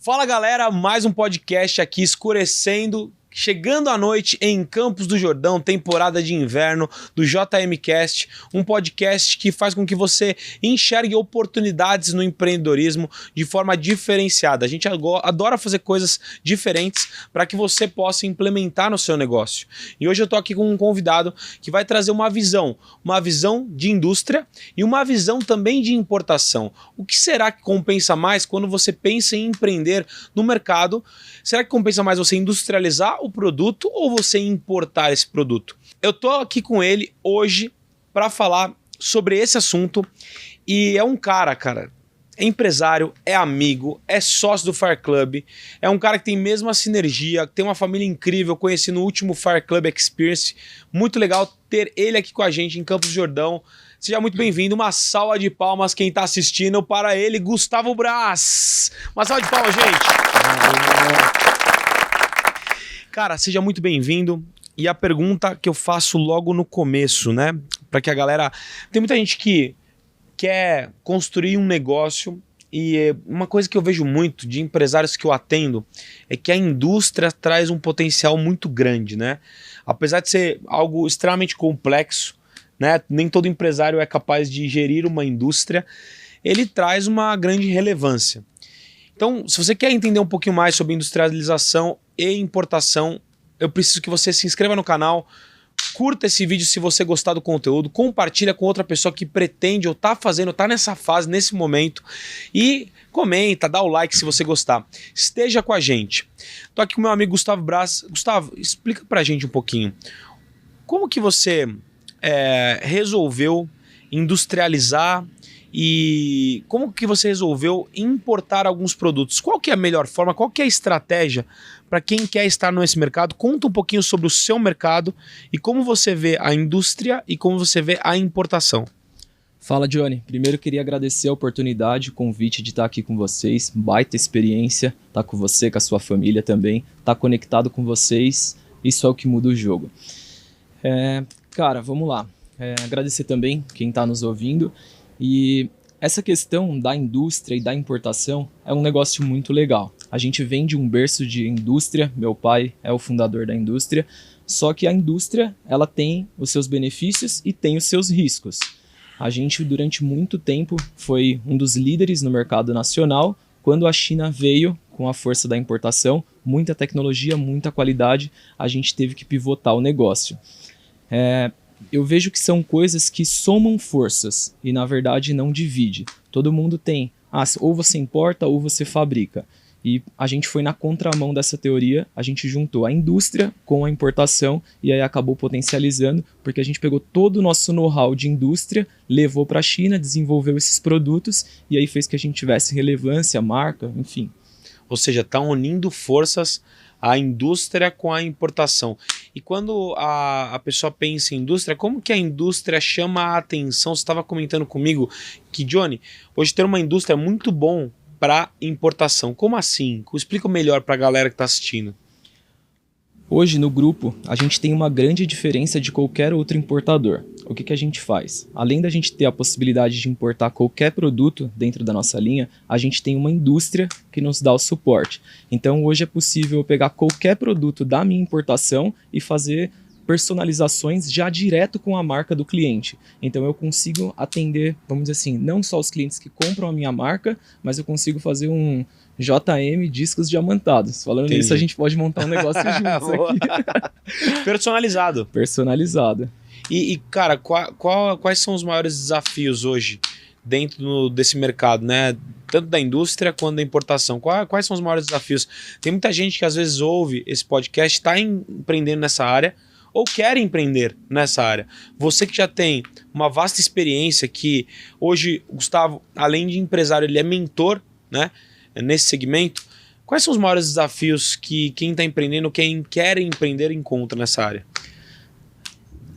Fala galera, mais um podcast aqui escurecendo, chegando à noite em Campos do Jordão, temporada de inverno do JMcast, um podcast que faz com que você enxergue oportunidades no empreendedorismo de forma diferenciada. A gente adora fazer coisas diferentes para que você possa implementar no seu negócio. E hoje eu estou aqui com um convidado que vai trazer uma visão de indústria e uma visão também de importação. O que será que compensa mais quando você pensa em empreender no mercado? Será que compensa mais você industrializar o produto ou você importar esse produto? Eu tô aqui com ele hoje para falar sobre esse assunto e é um cara, é empresário, é amigo, é sócio do Fire Club, é um cara que tem mesmo a sinergia, tem uma família incrível, eu conheci no último Fire Club Experience, muito legal ter ele aqui com a gente em Campos do Jordão. Seja muito bem-vindo, uma salva de palmas quem está assistindo para ele, Gustavo Braz. Uma salva de palmas, gente. Cara, seja muito bem-vindo. E a pergunta que eu faço logo no começo, né? Para que a galera... Tem muita gente que quer construir um negócio e uma coisa que eu vejo muito de empresários que eu atendo é que a indústria traz um potencial muito grande, né? Apesar de ser algo extremamente complexo, né? Nem todo empresário é capaz de gerir uma indústria, ele traz uma grande relevância. Então, se você quer entender um pouquinho mais sobre industrialização e importação, eu preciso que você se inscreva no canal, curta esse vídeo se você gostar do conteúdo, compartilha com outra pessoa que pretende ou tá fazendo, tá nessa fase, nesse momento, e comenta, dá o like se você gostar. Esteja com a gente. Tô aqui com meu amigo Gustavo Braz. Gustavo, explica pra gente um pouquinho. Como que você resolveu industrializar e como que você resolveu importar alguns produtos? Qual que é a melhor forma, qual que é a estratégia para quem quer estar nesse mercado? Conta um pouquinho sobre o seu mercado e como você vê a indústria e como você vê a importação. Fala, Johnny. Primeiro eu queria agradecer a oportunidade, o convite de estar aqui com vocês. Baita experiência, estar com você, com a sua família também. Estar conectado com vocês, isso é o que muda o jogo. Cara, vamos lá. Agradecer também quem está nos ouvindo. E essa questão da indústria e da importação é um negócio muito legal. A gente vem de um berço de indústria, meu pai é o fundador da indústria, só que a indústria ela tem os seus benefícios e tem os seus riscos. A gente durante muito tempo foi um dos líderes no mercado nacional. Quando a China veio com a força da importação, muita tecnologia, muita qualidade, a gente teve que pivotar o negócio. Eu vejo que são coisas que somam forças e, na verdade, não divide. Todo mundo tem, ou você importa ou você fabrica. E a gente foi na contramão dessa teoria, a gente juntou a indústria com a importação e aí acabou potencializando, porque a gente pegou todo o nosso know-how de indústria, levou para a China, desenvolveu esses produtos e aí fez que a gente tivesse relevância, marca, enfim. Ou seja, está unindo forças a indústria com a importação. E quando a pessoa pensa em indústria, como que a indústria chama a atenção? Você estava comentando comigo que, Johnny, hoje ter uma indústria é muito bom para importação. Como assim? Explica melhor para a galera que está assistindo. Hoje no grupo a gente tem uma grande diferença de qualquer outro importador. O que a gente faz? Além da gente ter a possibilidade de importar qualquer produto dentro da nossa linha, a gente tem uma indústria que nos dá o suporte. Então hoje é possível eu pegar qualquer produto da minha importação e fazer personalizações já direto com a marca do cliente. Então eu consigo atender, vamos dizer assim, não só os clientes que compram a minha marca, mas eu consigo fazer um JM Discos Diamantados. Falando nisso, a gente pode montar um negócio juntos aqui. Personalizado. Personalizado. E cara, quais são os maiores desafios hoje dentro desse mercado, né? Tanto da indústria quanto da importação. Quais são os maiores desafios? Tem muita gente que às vezes ouve esse podcast, está empreendendo nessa área ou quer empreender nessa área. Você que já tem uma vasta experiência, que hoje, Gustavo, além de empresário, ele é mentor, né, nesse segmento. Quais são os maiores desafios que quem está empreendendo, quem quer empreender, encontra nessa área?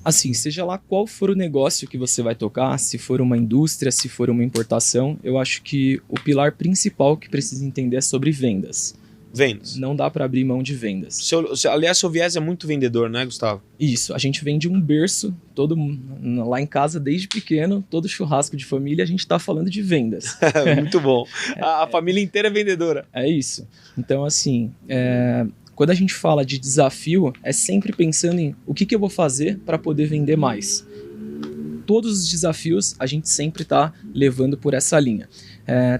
Assim, seja lá qual for o negócio que você vai tocar, se for uma indústria, se for uma importação, eu acho que o pilar principal que precisa entender é sobre vendas. Vendas. Não dá para abrir mão de vendas. Aliás, seu viés é muito vendedor, né, Gustavo? Isso, a gente vem de um berço, lá em casa desde pequeno, todo churrasco de família, a gente está falando de vendas. Muito bom. A família inteira é vendedora. É isso. Então, assim, quando a gente fala de desafio, é sempre pensando em o que eu vou fazer para poder vender mais. Todos os desafios a gente sempre está levando por essa linha.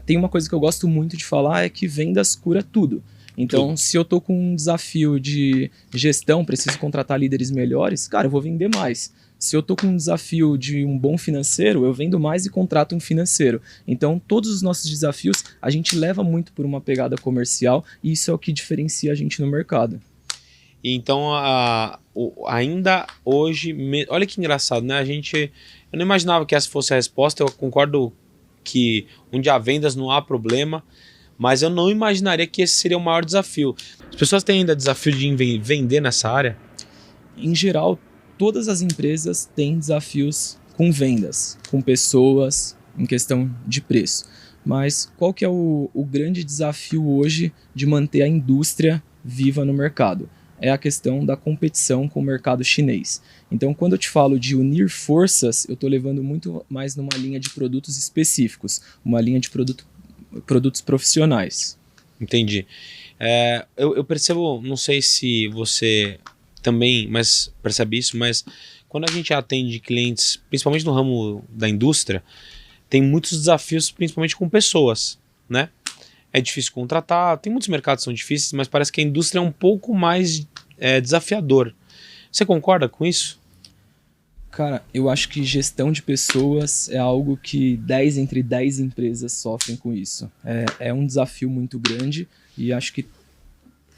Tem uma coisa que eu gosto muito de falar, é que vendas cura tudo. Então, se eu tô com um desafio de gestão, preciso contratar líderes melhores, cara, eu vou vender mais. Se eu tô com um desafio de um bom financeiro, eu vendo mais e contrato um financeiro. Então, todos os nossos desafios, a gente leva muito por uma pegada comercial e isso é o que diferencia a gente no mercado. Então, ainda hoje, olha que engraçado, né? Eu não imaginava que essa fosse a resposta, eu concordo que onde há vendas não há problema, mas eu não imaginaria que esse seria o maior desafio. As pessoas têm ainda desafio de vender nessa área? Em geral, todas as empresas têm desafios com vendas, com pessoas, em questão de preço. Mas qual que é o grande desafio hoje de manter a indústria viva no mercado? É a questão da competição com o mercado chinês. Então, quando eu te falo de unir forças, eu estou levando muito mais numa linha de produtos específicos, uma linha de produtos profissionais. Entendi. Eu percebo, não sei se você também percebe isso, mas quando a gente atende clientes, principalmente no ramo da indústria, tem muitos desafios, principalmente com pessoas, né? É difícil contratar, tem muitos mercados que são difíceis, mas parece que a indústria é um pouco mais desafiador. Você concorda com isso? Cara, eu acho que gestão de pessoas é algo que 10 entre 10 empresas sofrem com isso. É um desafio muito grande e acho que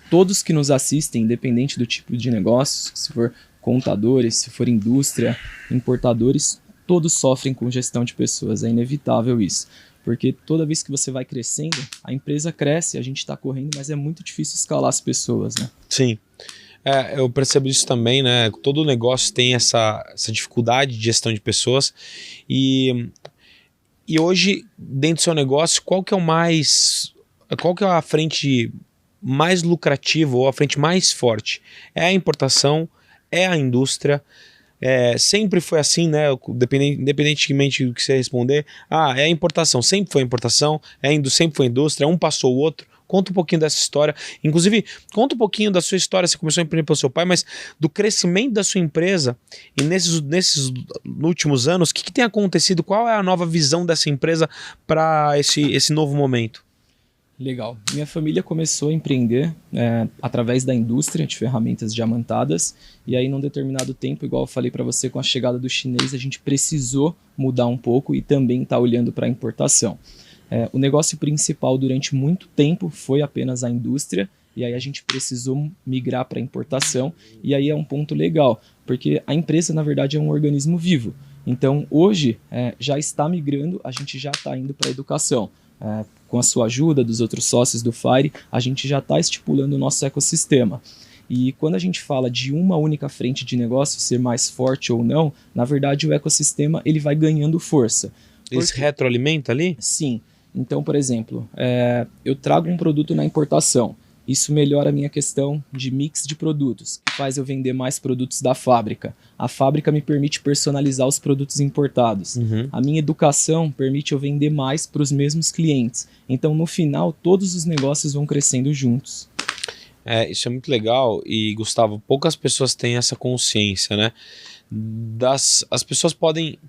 todos que nos assistem, independente do tipo de negócio, se for contadores, se for indústria, importadores, todos sofrem com gestão de pessoas. É inevitável isso. Porque toda vez que você vai crescendo, a empresa cresce, a gente está correndo, mas é muito difícil escalar as pessoas, né? Sim. Eu percebo isso também, né? Todo negócio tem essa dificuldade de gestão de pessoas. E hoje, dentro do seu negócio, qual que é a frente mais lucrativa ou a frente mais forte? É a importação? É a indústria? Sempre foi assim, né? Independentemente do que você responder, é a importação, sempre foi a importação, sempre foi a indústria, um passou o outro. Conta um pouquinho dessa história. Inclusive, conta um pouquinho da sua história. Você começou a empreender pelo seu pai, mas do crescimento da sua empresa e nesses últimos anos, o que tem acontecido? Qual é a nova visão dessa empresa para esse novo momento? Legal. Minha família começou a empreender através da indústria de ferramentas diamantadas e aí num determinado tempo, igual eu falei para você, com a chegada do chinês, a gente precisou mudar um pouco e também tá olhando para a importação. O negócio principal durante muito tempo foi apenas a indústria e aí a gente precisou migrar para a importação e aí é um ponto legal, porque a empresa na verdade é um organismo vivo. Então hoje já está migrando, a gente já está indo para a educação. Com a sua ajuda, dos outros sócios do Fire, a gente já está estipulando o nosso ecossistema. E quando a gente fala de uma única frente de negócio ser mais forte ou não, na verdade o ecossistema ele vai ganhando força. Ele se retroalimenta ali? Sim. Então, por exemplo, eu trago um produto na importação. Isso melhora a minha questão de mix de produtos, que faz eu vender mais produtos da fábrica. A fábrica me permite personalizar os produtos importados. Uhum. A minha educação permite eu vender mais para os mesmos clientes. Então, no final, todos os negócios vão crescendo juntos. Isso é muito legal e, Gustavo, poucas pessoas têm essa consciência, né? As pessoas podem,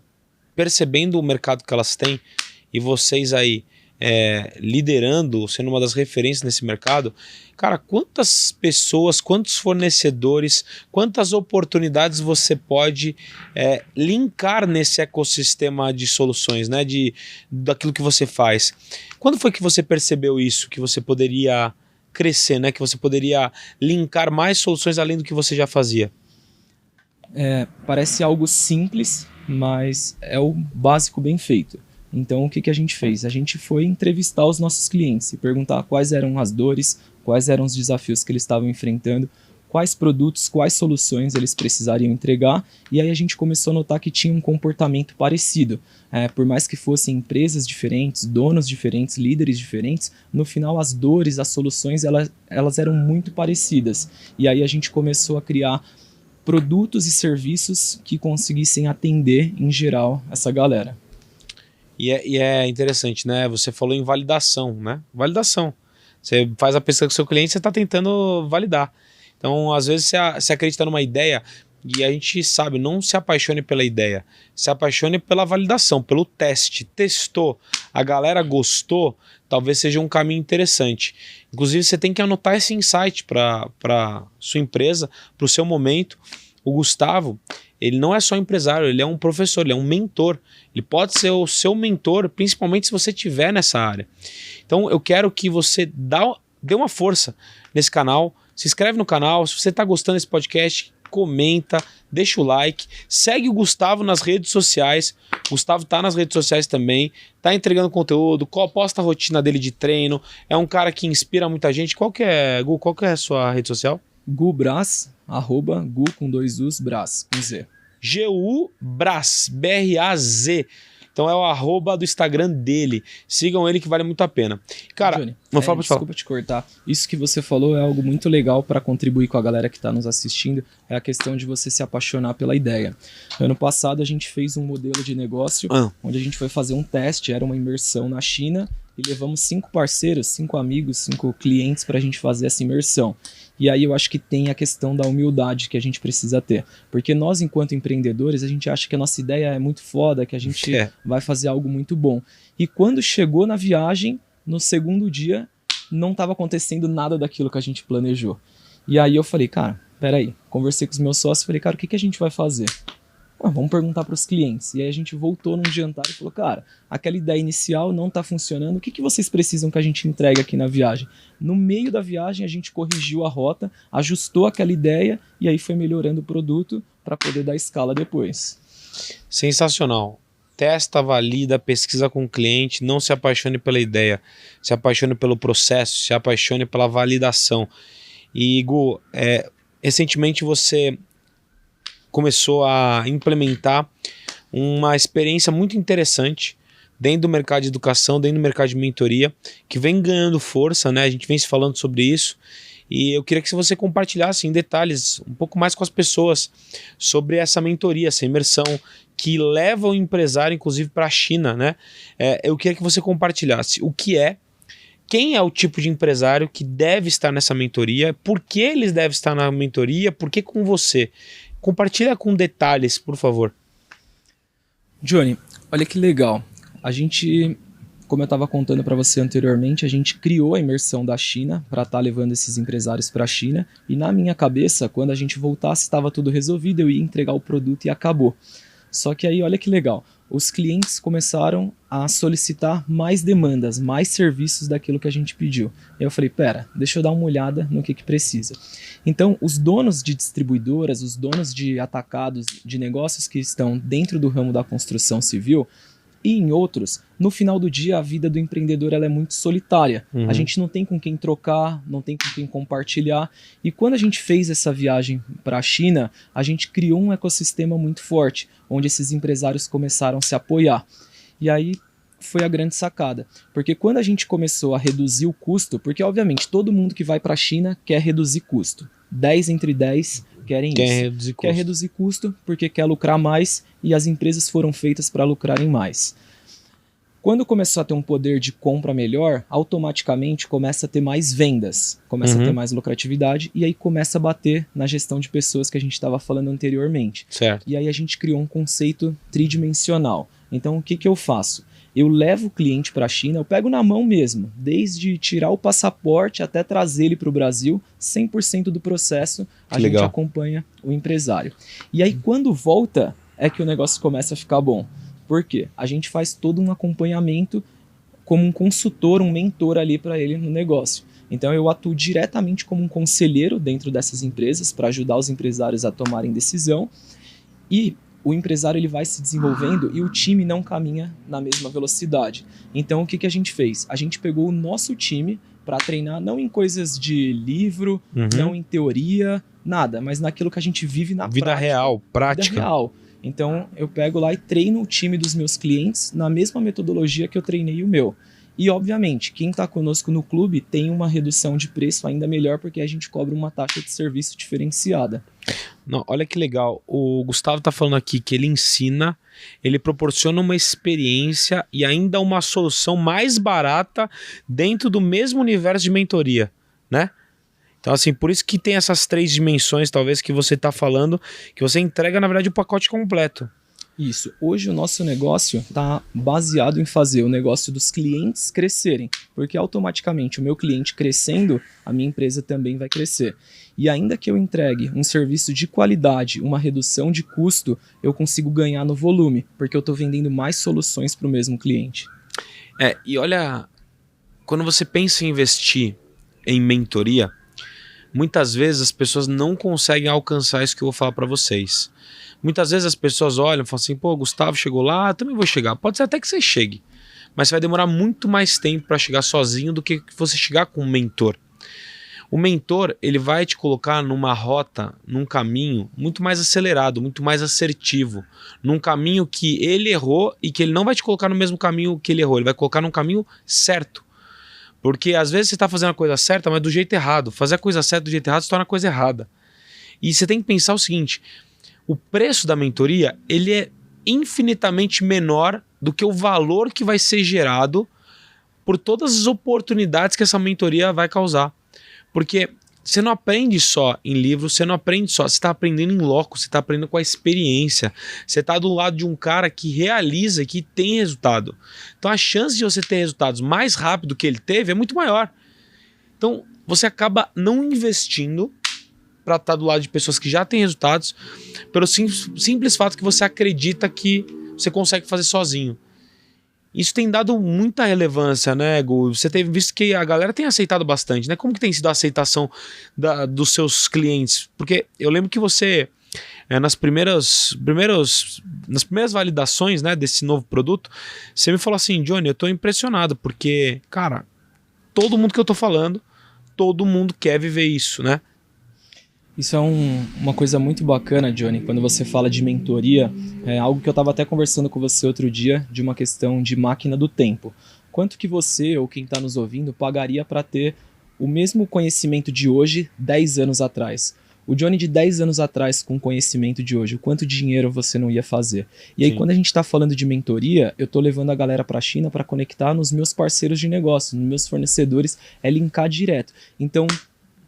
percebendo o mercado que elas têm, e vocês aí liderando, sendo uma das referências nesse mercado, cara, quantas pessoas, quantos fornecedores, quantas oportunidades você pode linkar nesse ecossistema de soluções, né, daquilo que você faz. Quando foi que você percebeu isso, que você poderia crescer, né, que você poderia linkar mais soluções além do que você já fazia? Parece algo simples, mas é o básico bem feito. Então, o que a gente fez? A gente foi entrevistar os nossos clientes e perguntar quais eram as dores, quais eram os desafios que eles estavam enfrentando, quais produtos, quais soluções eles precisariam entregar, e aí a gente começou a notar que tinha um comportamento parecido. Por mais que fossem empresas diferentes, donos diferentes, líderes diferentes, no final as dores, as soluções, elas eram muito parecidas. E aí a gente começou a criar produtos e serviços que conseguissem atender, em geral, essa galera. E é interessante, né? Você falou em validação, né? Validação. Você faz a pesquisa com o seu cliente, você está tentando validar. Então, às vezes, você acredita numa ideia e a gente sabe, não se apaixone pela ideia, se apaixone pela validação, pelo teste. Testou, a galera gostou, talvez seja um caminho interessante. Inclusive, você tem que anotar esse insight para sua empresa, para o seu momento. O Gustavo, ele não é só empresário, ele é um professor, ele é um mentor. Ele pode ser o seu mentor, principalmente se você estiver nessa área. Então, eu quero que você dê uma força nesse canal, se inscreve no canal, se você está gostando desse podcast, comenta, deixa o like, segue o Gustavo nas redes sociais. O Gustavo tá nas redes sociais também, tá entregando conteúdo, posta a rotina dele de treino, é um cara que inspira muita gente. Gu, qual que é a sua rede social? Gu Braz, @Gu com 2 U's, Braz, com Z. GU Braz, B-R-A-Z. Então é o @ do Instagram dele. Sigam ele que vale muito a pena. Cara, Johnny, desculpa te cortar. Isso que você falou é algo muito legal para contribuir com a galera que está nos assistindo. É a questão de você se apaixonar pela ideia. Ano passado a gente fez um modelo de negócio onde a gente foi fazer um teste, era uma imersão na China e levamos 5 parceiros, 5 amigos, 5 clientes para a gente fazer essa imersão. E aí eu acho que tem a questão da humildade que a gente precisa ter. Porque nós, enquanto empreendedores, a gente acha que a nossa ideia é muito foda, que a gente vai fazer algo muito bom. E quando chegou na viagem, no segundo dia, não estava acontecendo nada daquilo que a gente planejou. E aí eu falei, cara, peraí. Conversei com os meus sócios e falei, cara, o que a gente vai fazer? Vamos perguntar para os clientes. E aí a gente voltou num jantar e falou, cara, aquela ideia inicial não está funcionando, o que vocês precisam que a gente entregue aqui na viagem? No meio da viagem a gente corrigiu a rota, ajustou aquela ideia e aí foi melhorando o produto para poder dar escala depois. Sensacional. Testa, valida, pesquisa com o cliente, não se apaixone pela ideia, se apaixone pelo processo, se apaixone pela validação. E, Gu, recentemente você começou a implementar uma experiência muito interessante dentro do mercado de educação, dentro do mercado de mentoria, que vem ganhando força, né? A gente vem se falando sobre isso. E eu queria que você compartilhasse em detalhes um pouco mais com as pessoas sobre essa mentoria, essa imersão que leva o empresário, inclusive, para a China, né? Eu queria que você compartilhasse o que é, quem é o tipo de empresário que deve estar nessa mentoria, por que eles devem estar na mentoria, por que com você. Compartilha com detalhes, por favor. Johnny, olha que legal. A gente, como eu estava contando para você anteriormente, a gente criou a imersão da China para estar levando esses empresários para a China. E na minha cabeça, quando a gente voltasse, estava tudo resolvido, eu ia entregar o produto e acabou. Só que aí, olha que legal. Os clientes começaram a solicitar mais demandas, mais serviços daquilo que a gente pediu. E eu falei, pera, deixa eu dar uma olhada no que precisa. Então, os donos de distribuidoras, os donos de atacados, de negócios que estão dentro do ramo da construção civil e em outros, no final do dia, a vida do empreendedor ela é muito solitária. A gente não tem com quem trocar, não tem com quem compartilhar. E quando a gente fez essa viagem para a China, a gente criou um ecossistema muito forte, onde esses empresários começaram a se apoiar. E aí foi a grande sacada. Porque quando a gente começou a reduzir o custo, porque obviamente todo mundo que vai para a China quer reduzir custo. 10 entre 10 querem isso. Quer reduzir custo porque quer lucrar mais e as empresas foram feitas para lucrarem mais. Quando começou a ter um poder de compra melhor, automaticamente começa a ter mais vendas, começa a ter mais lucratividade e aí começa a bater na gestão de pessoas que a gente estava falando anteriormente. Certo. E aí a gente criou um conceito tridimensional. Então o que eu faço? Eu levo o cliente para a China, eu pego na mão mesmo, desde tirar o passaporte até trazer ele para o Brasil, 100% do processo a gente acompanha o empresário. E aí quando volta é que o negócio começa a ficar bom. Por quê? A gente faz todo um acompanhamento como um consultor, um mentor ali para ele no negócio. Então eu atuo diretamente como um conselheiro dentro dessas empresas para ajudar os empresários a tomarem decisão e o empresário ele vai se desenvolvendo e o time não caminha na mesma velocidade. Então o que a gente fez? A gente pegou o nosso time para treinar não em coisas de livro, não em teoria, nada, mas naquilo que a gente vive na vida real, prática. Vida real. Então eu pego lá e treino o time dos meus clientes na mesma metodologia que eu treinei o meu. E obviamente, quem está conosco no clube tem uma redução de preço ainda melhor porque a gente cobra uma taxa de serviço diferenciada. Não, olha que legal, o Gustavo está falando aqui que ele ensina, ele proporciona uma experiência e ainda uma solução mais barata dentro do mesmo universo de mentoria, né? Então assim, por isso que tem essas 3 dimensões talvez que você está falando, que você entrega na verdade o pacote completo. Isso. Hoje o nosso negócio está baseado em fazer o negócio dos clientes crescerem, porque automaticamente o meu cliente crescendo, a minha empresa também vai crescer. E ainda que eu entregue um serviço de qualidade, uma redução de custo, eu consigo ganhar no volume, porque eu estou vendendo mais soluções para o mesmo cliente. E olha, quando você pensa em investir em mentoria, muitas vezes as pessoas não conseguem alcançar isso que eu vou falar para vocês. Muitas vezes as pessoas olham e falam assim, pô, Gustavo chegou lá, eu também vou chegar. Pode ser até que você chegue, mas vai demorar muito mais tempo para chegar sozinho do que você chegar com um mentor. O mentor, ele vai te colocar numa rota, num caminho muito mais acelerado, muito mais assertivo, num caminho que ele errou e que ele não vai te colocar no mesmo caminho que ele errou, ele vai colocar num caminho certo. Porque às vezes você está fazendo a coisa certa, mas do jeito errado. Fazer a coisa certa do jeito errado se torna a coisa errada. E você tem que pensar o seguinte, o preço da mentoria, ele é infinitamente menor do que o valor que vai ser gerado por todas as oportunidades que essa mentoria vai causar. Porque você não aprende só em livro, você não aprende só, você está aprendendo em loco, você está aprendendo com a experiência, você está do lado de um cara que realiza, que tem resultado. Então a chance de você ter resultados mais rápido que ele teve é muito maior. Então você acaba não investindo para estar do lado de pessoas que já têm resultados, pelo simples fato que você acredita que você consegue fazer sozinho. Isso tem dado muita relevância, né, Gu? Você tem visto que a galera tem aceitado bastante, né? Como que tem sido a aceitação dos seus clientes? Porque eu lembro que você, nas primeiras validações, né, desse novo produto, você me falou assim, Johnny, eu tô impressionado, porque, cara, todo mundo que eu tô falando, todo mundo quer viver isso, né? Isso é uma coisa muito bacana, Johnny, quando você fala de mentoria, é algo que eu estava até conversando com você outro dia, de uma questão de máquina do tempo. Quanto que você, ou quem está nos ouvindo, pagaria para ter o mesmo conhecimento de hoje, 10 anos atrás? O Johnny de 10 anos atrás, com o conhecimento de hoje, o quanto dinheiro você não ia fazer? E aí, quando a gente está falando de mentoria, eu estou levando a galera para a China para conectar nos meus parceiros de negócio, nos meus fornecedores, linkar direto. Então,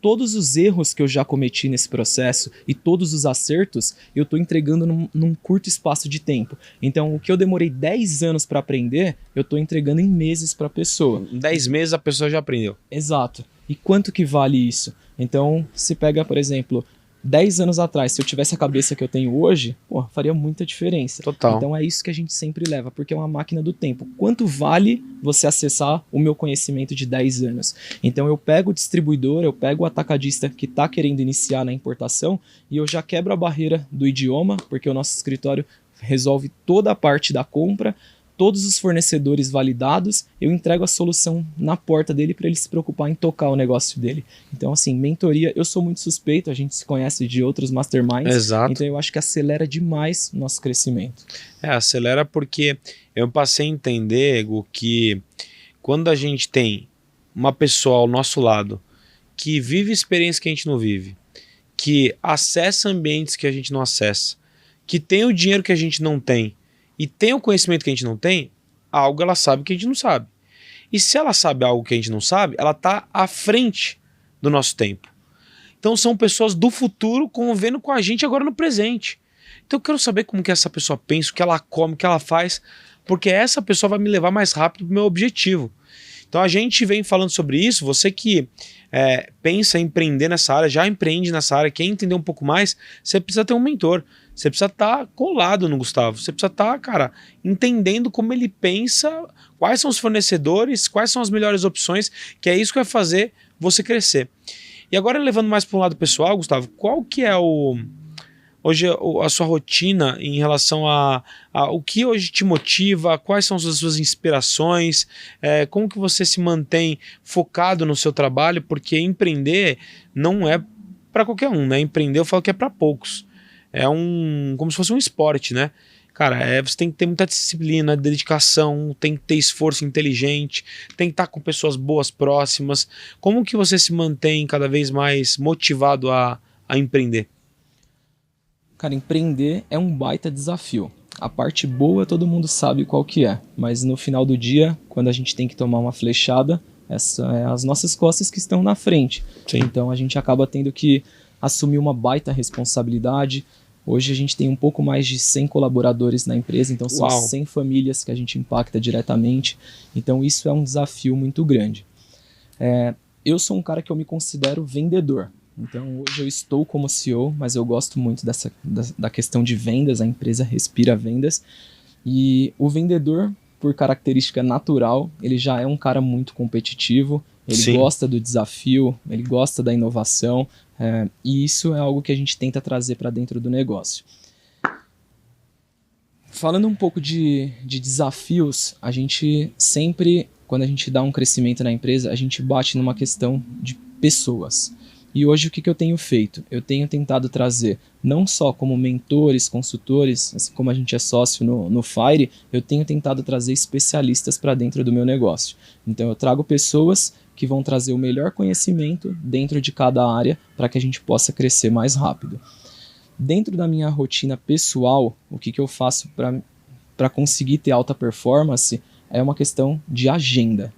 todos os erros que eu já cometi nesse processo e todos os acertos, eu estou entregando num curto espaço de tempo. Então, o que eu demorei 10 anos para aprender, eu estou entregando em meses para a pessoa. Em 10 meses a pessoa já aprendeu. Exato. E quanto que vale isso? Então, se pega, por exemplo, 10 anos atrás, se eu tivesse a cabeça que eu tenho hoje, faria muita diferença. Total. Então é isso que a gente sempre leva, porque é uma máquina do tempo. Quanto vale você acessar o meu conhecimento de 10 anos? Então eu pego o distribuidor, eu pego o atacadista que está querendo iniciar na importação e eu já quebro a barreira do idioma, porque o nosso escritório resolve toda a parte da compra, todos os fornecedores validados, eu entrego a solução na porta dele para ele se preocupar em tocar o negócio dele. Então, assim, mentoria, eu sou muito suspeito, a gente se conhece de outros masterminds, Exato. Então eu acho que acelera demais o nosso crescimento. Acelera porque eu passei a entender, Gu, que quando a gente tem uma pessoa ao nosso lado que vive experiências que a gente não vive, que acessa ambientes que a gente não acessa, que tem o dinheiro que a gente não tem, e tem o conhecimento que a gente não tem, algo ela sabe que a gente não sabe. E se ela sabe algo que a gente não sabe, ela está à frente do nosso tempo. Então são pessoas do futuro convivendo com a gente agora no presente. Então eu quero saber como que essa pessoa pensa, o que ela come, o que ela faz, porque essa pessoa vai me levar mais rápido para o meu objetivo. Então a gente vem falando sobre isso, você que pensa em empreender nessa área, já empreende nessa área, quer entender um pouco mais, você precisa ter um mentor. Você precisa estar colado no Gustavo. Você precisa estar, cara, entendendo como ele pensa, quais são os fornecedores, quais são as melhores opções, que é isso que vai fazer você crescer. E agora, levando mais para um lado pessoal, Gustavo, qual que é o hoje a sua rotina em relação a o que hoje te motiva, quais são as suas inspirações, como que você se mantém focado no seu trabalho, porque empreender não é para qualquer um, né? Empreender eu falo que é para poucos. Como se fosse um esporte, né? Cara, você tem que ter muita disciplina, dedicação, tem que ter esforço inteligente, tem que estar com pessoas boas próximas. Como que você se mantém cada vez mais motivado a empreender? Cara, empreender é um baita desafio. A parte boa todo mundo sabe qual que é, mas no final do dia, quando a gente tem que tomar uma flechada, essa é as nossas costas que estão na frente. Sim. Então a gente acaba tendo que assumir uma baita responsabilidade. Hoje a gente tem um pouco mais de 100 colaboradores na empresa, então são 100 famílias que a gente impacta diretamente. Então isso é um desafio muito grande. Eu sou um cara que eu me considero vendedor. Então hoje eu estou como CEO, mas eu gosto muito da questão de vendas, a empresa respira vendas. E o vendedor, por característica natural, ele já é um cara muito competitivo, ele Sim. gosta do desafio, ele gosta da inovação, e isso é algo que a gente tenta trazer para dentro do negócio. Falando um pouco de desafios, a gente sempre, quando a gente dá um crescimento na empresa, a gente bate numa questão de pessoas. E hoje o que eu tenho feito? Eu tenho tentado trazer, não só como mentores, consultores, assim como a gente é sócio no Fire, eu tenho tentado trazer especialistas para dentro do meu negócio. Então eu trago pessoas que vão trazer o melhor conhecimento dentro de cada área para que a gente possa crescer mais rápido. Dentro da minha rotina pessoal, o que eu faço para conseguir ter alta performance é uma questão de agenda.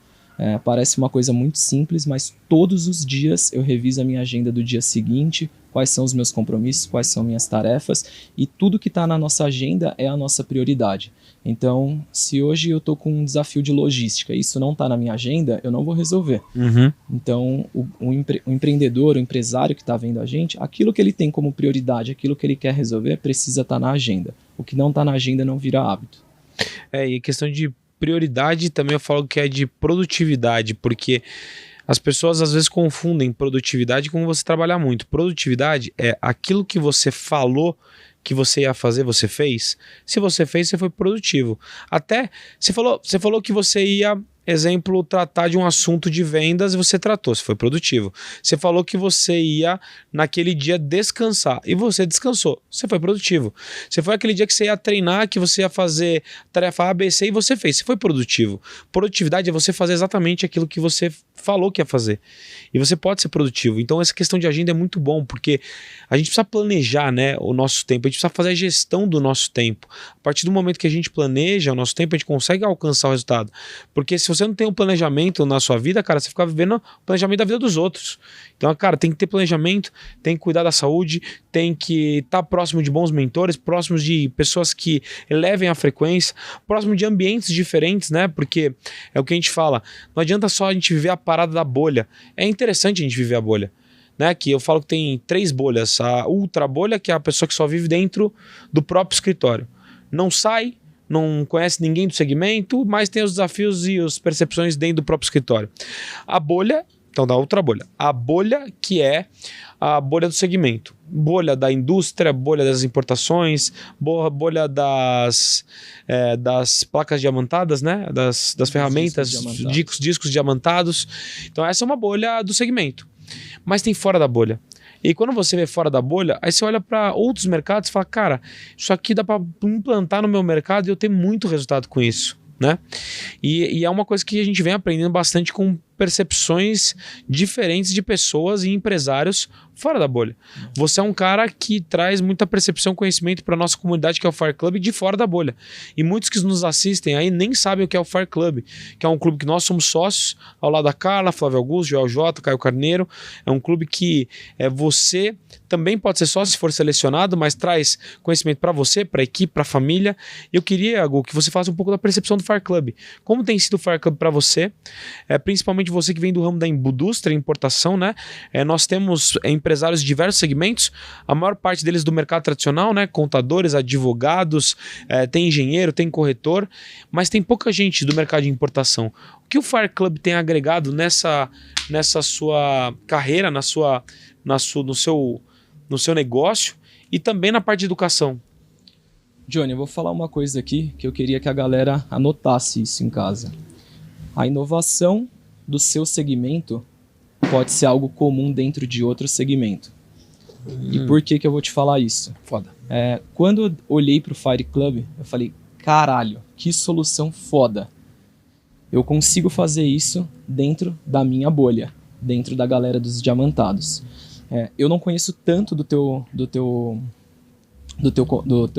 Parece uma coisa muito simples, mas todos os dias eu reviso a minha agenda do dia seguinte, quais são os meus compromissos, quais são minhas tarefas, e tudo que está na nossa agenda é a nossa prioridade. Então, se hoje eu estou com um desafio de logística e isso não está na minha agenda, eu não vou resolver. Uhum. Então, o empreendedor, o empresário que está vendo a gente, aquilo que ele tem como prioridade, aquilo que ele quer resolver, precisa estar na agenda. O que não está na agenda não vira hábito. E questão de prioridade também eu falo que é de produtividade, porque as pessoas às vezes confundem produtividade com você trabalhar muito. Produtividade é aquilo que você falou que você ia fazer, você fez. Se você fez, você foi produtivo. Até você falou que você ia, exemplo, tratar de um assunto de vendas e você tratou, você foi produtivo. Você falou que você ia naquele dia descansar e você descansou, você foi produtivo. Você foi aquele dia que você ia treinar, que você ia fazer tarefa A, B, C e você fez, você foi produtivo. Produtividade é você fazer exatamente aquilo que você falou que ia fazer. E você pode ser produtivo. Então essa questão de agenda é muito bom, porque a gente precisa planejar, né, o nosso tempo, a gente precisa fazer a gestão do nosso tempo. A partir do momento que a gente planeja o nosso tempo, a gente consegue alcançar o resultado. Porque se você não tem um planejamento na sua vida, cara, você fica vivendo o planejamento da vida dos outros. Então, cara, tem que ter planejamento, tem que cuidar da saúde, tem que estar próximo de bons mentores, próximos de pessoas que elevem a frequência, próximo de ambientes diferentes, né? Porque é o que a gente fala, não adianta só a gente viver a parada da bolha. É interessante a gente viver a bolha, né? Que eu falo que tem 3 bolhas. A ultra bolha, que é a pessoa que só vive dentro do próprio escritório. Não sai, não conhece ninguém do segmento, mas tem os desafios e as percepções dentro do próprio escritório. A bolha, então da outra bolha. A bolha que é a bolha do segmento. Bolha da indústria, bolha das importações, bolha das placas diamantadas, né? Das ferramentas, discos diamantados. Então essa é uma bolha do segmento. Mas tem fora da bolha. E quando você vê fora da bolha, aí você olha para outros mercados e fala, cara, isso aqui dá para implantar no meu mercado e eu tenho muito resultado com isso, né? E é uma coisa que a gente vem aprendendo bastante com percepções diferentes de pessoas e empresários fora da bolha. Você é um cara que traz muita percepção e conhecimento para a nossa comunidade, que é o Fire Club, de fora da bolha. E muitos que nos assistem aí nem sabem o que é o Fire Club, que é um clube que nós somos sócios, ao lado da Carla, Flávio Augusto, Joel Jota, Caio Carneiro. É um clube que você também pode ser sócio se for selecionado, mas traz conhecimento para você, para a equipe, para a família. E eu queria, Gu, que você falasse um pouco da percepção do Fire Club. Como tem sido o Fire Club para você, principalmente você que vem do ramo da indústria e importação, né? Nós temos empresários de diversos segmentos, a maior parte deles do mercado tradicional, né? Contadores, advogados, tem engenheiro, tem corretor, mas tem pouca gente do mercado de importação. O que o Fire Club tem agregado nessa sua carreira, no seu negócio, e também na parte de educação. Johnny, eu vou falar uma coisa aqui que eu queria que a galera anotasse isso em casa. A inovação do seu segmento pode ser algo comum dentro de outro segmento. E por que eu vou te falar isso? Foda. Quando eu olhei para o Fire Club, eu falei, caralho, que solução foda. Eu consigo fazer isso dentro da minha bolha, dentro da galera dos diamantados. Eu não conheço tanto do teu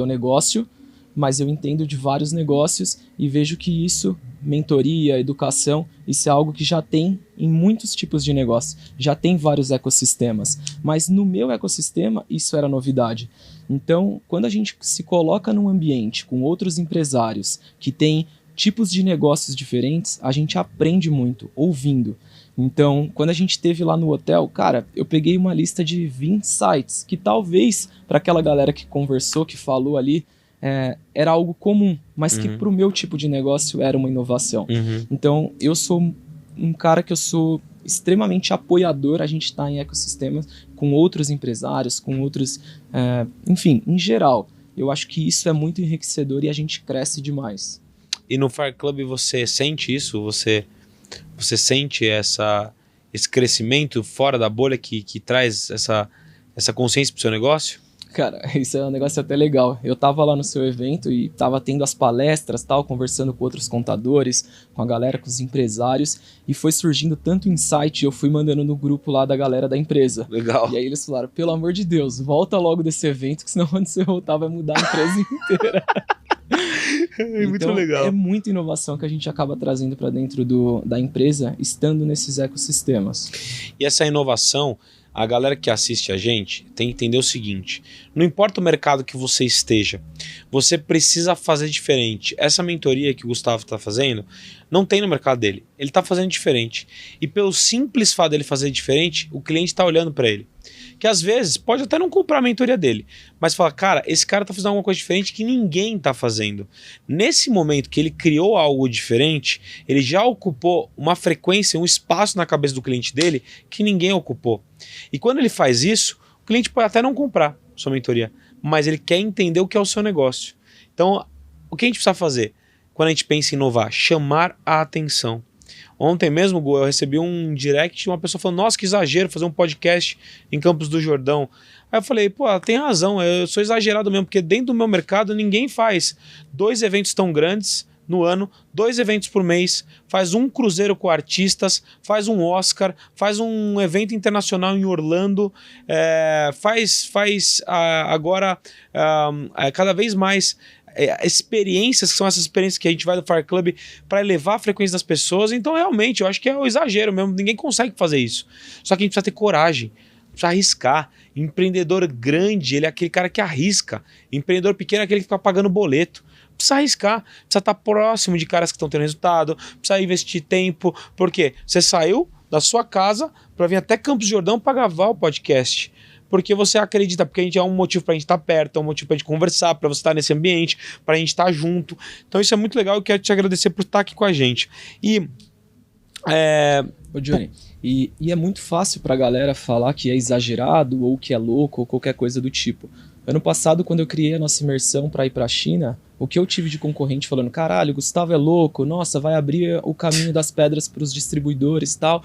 negócio, mas eu entendo de vários negócios e vejo que isso, mentoria, educação, isso é algo que já tem em muitos tipos de negócio, já tem vários ecossistemas, mas no meu ecossistema isso era novidade. Então, quando a gente se coloca num ambiente com outros empresários que têm tipos de negócios diferentes, a gente aprende muito, ouvindo. Então, quando a gente esteve lá no hotel, cara, eu peguei uma lista de 20 sites, que talvez para aquela galera que conversou, que falou ali, era algo comum, mas que para o meu tipo de negócio era uma inovação. Então, eu sou um cara que eu sou extremamente apoiador a gente estar em ecossistemas com outros empresários, com outros... enfim, em geral, eu acho que isso é muito enriquecedor e a gente cresce demais. E no Fire Club você sente isso? Você sente esse crescimento fora da bolha que traz essa consciência para o seu negócio? Cara, isso é um negócio até legal. Eu tava lá no seu evento e tava tendo as palestras, tal, conversando com outros contadores, com a galera, com os empresários, e foi surgindo tanto insight, eu fui mandando no grupo lá da galera da empresa. Legal. E aí eles falaram, pelo amor de Deus, volta logo desse evento, que senão quando você voltar vai mudar a empresa inteira. Muito então, legal. É muita inovação que a gente acaba trazendo para dentro da empresa, estando nesses ecossistemas. E essa inovação, a galera que assiste a gente tem que entender o seguinte: não importa o mercado que você esteja, você precisa fazer diferente. Essa mentoria que o Gustavo está fazendo, não tem no mercado dele. Ele está fazendo diferente. E pelo simples fato dele fazer diferente, o cliente está olhando para ele. Que às vezes pode até não comprar a mentoria dele, mas fala, cara, esse cara tá fazendo alguma coisa diferente que ninguém tá fazendo. Nesse momento que ele criou algo diferente, ele já ocupou uma frequência, um espaço na cabeça do cliente dele que ninguém ocupou. E quando ele faz isso, o cliente pode até não comprar sua mentoria, mas ele quer entender o que é o seu negócio. Então, o que a gente precisa fazer quando a gente pensa em inovar? Chamar a atenção. Ontem mesmo, Gu, eu recebi um direct de uma pessoa falando, nossa, que exagero fazer um podcast em Campos do Jordão. Aí eu falei, pô, ela tem razão, eu sou exagerado mesmo, porque dentro do meu mercado ninguém faz 2 eventos tão grandes no ano, 2 eventos por mês, faz um cruzeiro com artistas, faz um Oscar, faz um evento internacional em Orlando, agora cada vez mais experiências, que são essas experiências que a gente vai do Fire Club para elevar a frequência das pessoas. Então realmente eu acho que é o exagero mesmo, ninguém consegue fazer isso, só que a gente precisa ter coragem, precisa arriscar. Empreendedor grande, ele é aquele cara que arrisca, empreendedor pequeno é aquele que fica pagando boleto. Precisa arriscar, precisa estar próximo de caras que estão tendo resultado, precisa investir tempo, porque você saiu da sua casa para vir até Campos do Jordão para gravar o podcast. Porque você acredita, porque a gente é um motivo pra gente estar perto, é um motivo pra gente conversar, pra você estar nesse ambiente, pra gente estar junto. Então isso é muito legal, eu quero te agradecer por estar aqui com a gente. Ô Johnny, e é muito fácil pra galera falar que é exagerado, ou que é louco, ou qualquer coisa do tipo. Ano passado, quando eu criei a nossa imersão para ir para a China, o que eu tive de concorrente falando, caralho, o Gustavo é louco, nossa, vai abrir o caminho das pedras para os distribuidores e tal,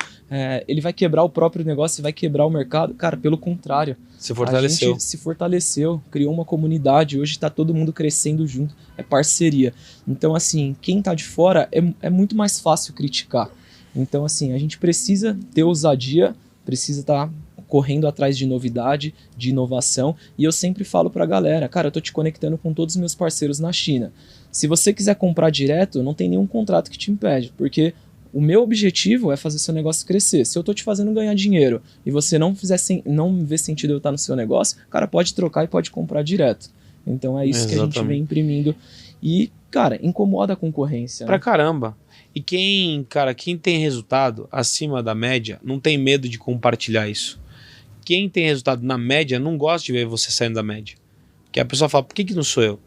ele vai quebrar o próprio negócio, vai quebrar o mercado. Cara, pelo contrário. Se fortaleceu. A gente se fortaleceu, criou uma comunidade, hoje está todo mundo crescendo junto, é parceria. Então, assim, quem tá de fora é muito mais fácil criticar. Então, assim, a gente precisa ter ousadia, precisa estar correndo atrás de novidade, de inovação, e eu sempre falo pra galera, cara, eu tô te conectando com todos os meus parceiros na China. Se você quiser comprar direto, não tem nenhum contrato que te impede, porque o meu objetivo é fazer seu negócio crescer. Se eu tô te fazendo ganhar dinheiro e você não vê sentido eu estar no seu negócio, cara, pode trocar e pode comprar direto. Então é isso que a gente vem imprimindo. E, cara, incomoda a concorrência. Pra né? caramba. E quem tem resultado acima da média, não tem medo de compartilhar isso. Quem tem resultado na média não gosta de ver você saindo da média. Porque a pessoa fala, por que não sou eu?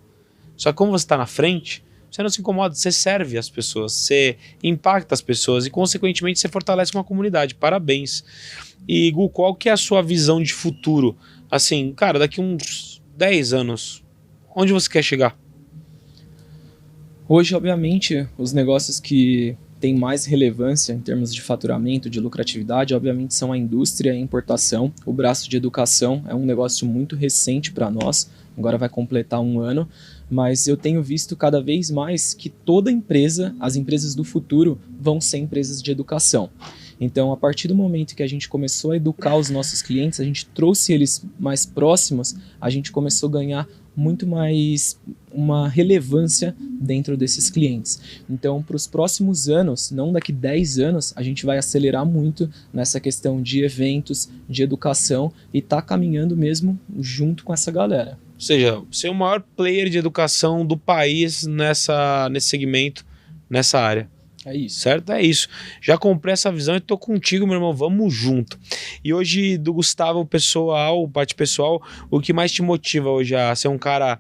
Só que como você está na frente, você não se incomoda, você serve as pessoas, você impacta as pessoas e, consequentemente, você fortalece uma comunidade. Parabéns. E, Gu, qual que é a sua visão de futuro? Assim, cara, daqui uns 10 anos, onde você quer chegar? Hoje, obviamente, os negócios que têm mais relevância em termos de faturamento, de lucratividade, obviamente são a indústria e a importação. O braço de educação é um negócio muito recente para nós, agora vai completar 1 ano, mas eu tenho visto cada vez mais que toda empresa, as empresas do futuro, vão ser empresas de educação. Então, a partir do momento que a gente começou a educar os nossos clientes, a gente trouxe eles mais próximos, a gente começou a ganhar muito mais uma relevância dentro desses clientes. Então, para os próximos anos, não daqui 10 anos, a gente vai acelerar muito nessa questão de eventos, de educação e tá caminhando mesmo junto com essa galera. Ou seja, ser o maior player de educação do país nesse segmento, nessa área. É isso. Certo? É isso. Já comprei essa visão e tô contigo, meu irmão. Vamos junto. E hoje, do Gustavo pessoal, parte pessoal, o que mais te motiva hoje a ser um cara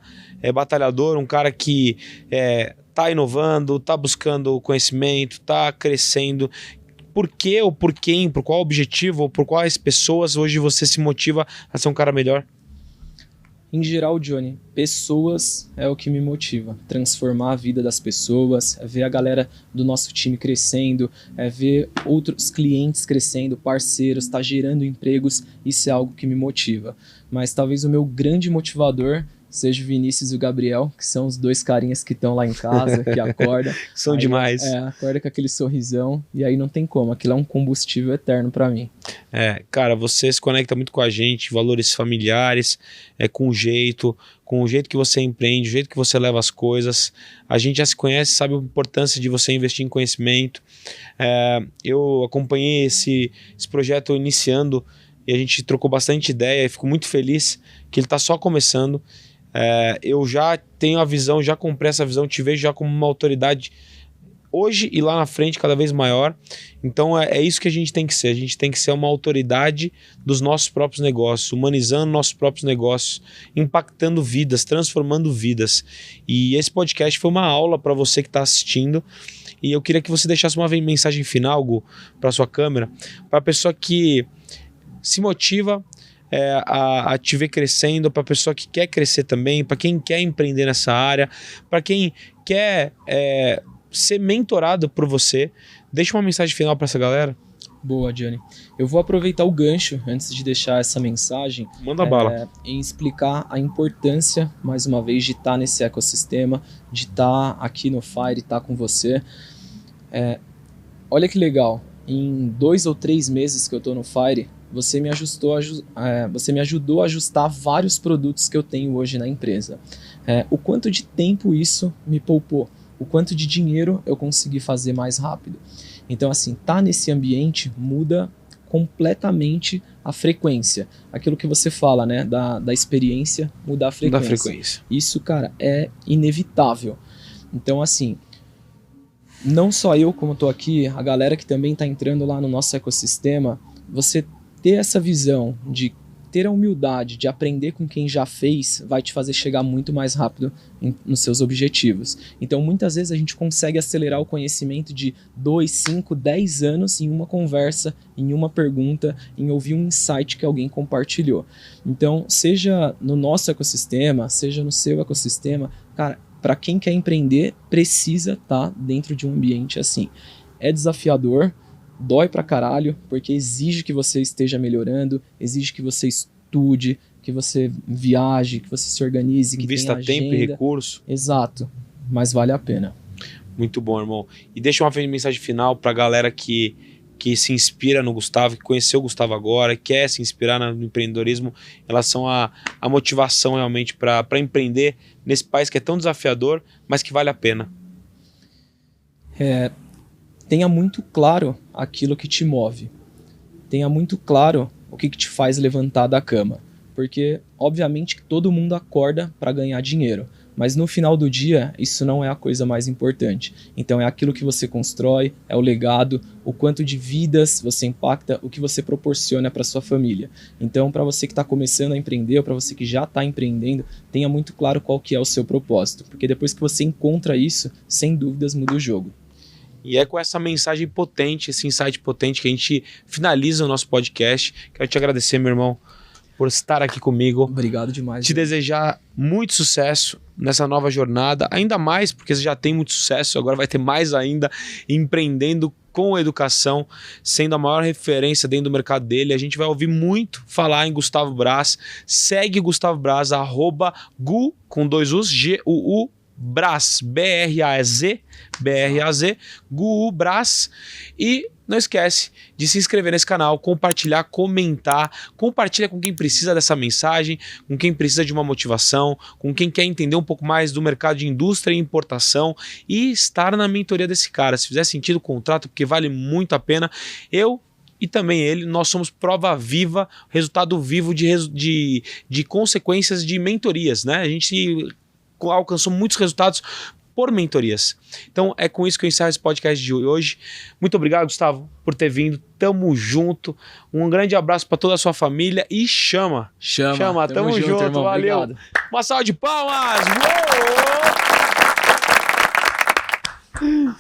batalhador, um cara que tá inovando, tá buscando conhecimento, tá crescendo? Por quê ou por quem, por qual objetivo ou por quais pessoas hoje você se motiva a ser um cara melhor? Em geral, Johnny, pessoas é o que me motiva. Transformar a vida das pessoas, é ver a galera do nosso time crescendo, é ver outros clientes crescendo, parceiros, tá gerando empregos, isso é algo que me motiva. Mas talvez o meu grande motivador seja o Vinícius e o Gabriel, que são os 2 carinhas que estão lá em casa, que acordam. São demais. Acorda com aquele sorrisão e aí não tem como, aquilo é um combustível eterno para mim. Cara, você se conecta muito com a gente, valores familiares, com o jeito que você empreende, o jeito que você leva as coisas. A gente já se conhece, sabe a importância de você investir em conhecimento. Eu acompanhei esse projeto iniciando e a gente trocou bastante ideia e fico muito feliz que ele está só começando. Eu já tenho a visão, já comprei essa visão, te vejo já como uma autoridade hoje e lá na frente cada vez maior. Então é isso que a gente tem que ser. A gente tem que ser uma autoridade dos nossos próprios negócios, humanizando nossos próprios negócios, impactando vidas, transformando vidas. E esse podcast foi uma aula para você que está assistindo. E eu queria que você deixasse uma mensagem final, Gu, para sua câmera, para a pessoa que se motiva a te ver crescendo, para a pessoa que quer crescer também, para quem quer empreender nessa área, para quem quer ser mentorado por você. Deixa uma mensagem final para essa galera. Boa, Johnny. Eu vou aproveitar o gancho, antes de deixar essa mensagem, manda bala, em explicar a importância, mais uma vez, de estar nesse ecossistema, de estar aqui no Fire, estar com você. Olha que legal, em 2 ou 3 meses que eu estou no Fire, você me ajudou a ajustar vários produtos que eu tenho hoje na empresa. O quanto de tempo isso me poupou, o quanto de dinheiro eu consegui fazer mais rápido. Então, assim, tá nesse ambiente muda completamente a frequência. Aquilo que você fala, né, da experiência mudar a frequência. Isso, cara, é inevitável. Então, assim, não só eu como tô aqui, a galera que também tá entrando lá no nosso ecossistema, você ter essa visão de ter a humildade de aprender com quem já fez vai te fazer chegar muito mais rápido nos seus objetivos. Então, muitas vezes a gente consegue acelerar o conhecimento de 2, 5, 10 anos em uma conversa, em uma pergunta, em ouvir um insight que alguém compartilhou. Então, seja no nosso ecossistema, seja no seu ecossistema, cara, para quem quer empreender, precisa estar dentro de um ambiente assim. É desafiador, dói pra caralho, porque exige que você esteja melhorando, exige que você estude, que você viaje, que você se organize, que invista tempo e recurso. Exato, mas vale a pena. Muito bom, irmão. E deixa uma mensagem final pra galera que se inspira no Gustavo, que conheceu o Gustavo agora, quer se inspirar no empreendedorismo em relação à motivação realmente para empreender nesse país que é tão desafiador, mas que vale a pena. Tenha muito claro aquilo que te move. Tenha muito claro o que te faz levantar da cama. Porque, obviamente, que todo mundo acorda para ganhar dinheiro. Mas no final do dia, isso não é a coisa mais importante. Então é aquilo que você constrói, é o legado, o quanto de vidas você impacta, o que você proporciona para sua família. Então, para você que está começando a empreender, ou para você que já está empreendendo, tenha muito claro qual que é o seu propósito. Porque depois que você encontra isso, sem dúvidas muda o jogo. E é com essa mensagem potente, esse insight potente que a gente finaliza o nosso podcast. Quero te agradecer, meu irmão. por estar aqui comigo. Obrigado demais. Te desejar muito sucesso nessa nova jornada, ainda mais porque você já tem muito sucesso, agora vai ter mais ainda, empreendendo com educação, sendo a maior referência dentro do mercado dele. A gente vai ouvir muito falar em Gustavo Braz. Segue Gustavo Braz, @gu, com 2 U's, G-U-U, Braz, B-R-A-Z, Gu Braz. E não esquece de se inscrever nesse canal, compartilhar, comentar, compartilha com quem precisa dessa mensagem, com quem precisa de uma motivação, com quem quer entender um pouco mais do mercado de indústria e importação e estar na mentoria desse cara. Se fizer sentido o contrato, porque vale muito a pena. Eu e também ele, nós somos prova viva, resultado vivo de consequências de mentorias, né? A gente alcançou muitos resultados por mentorias. Então é com isso que eu encerro esse podcast de hoje. Muito obrigado, Gustavo, por ter vindo. Tamo junto. Um grande abraço para toda a sua família e chama. Tamo junto, irmão. Valeu. Obrigado. Uma salva de palmas. Uou!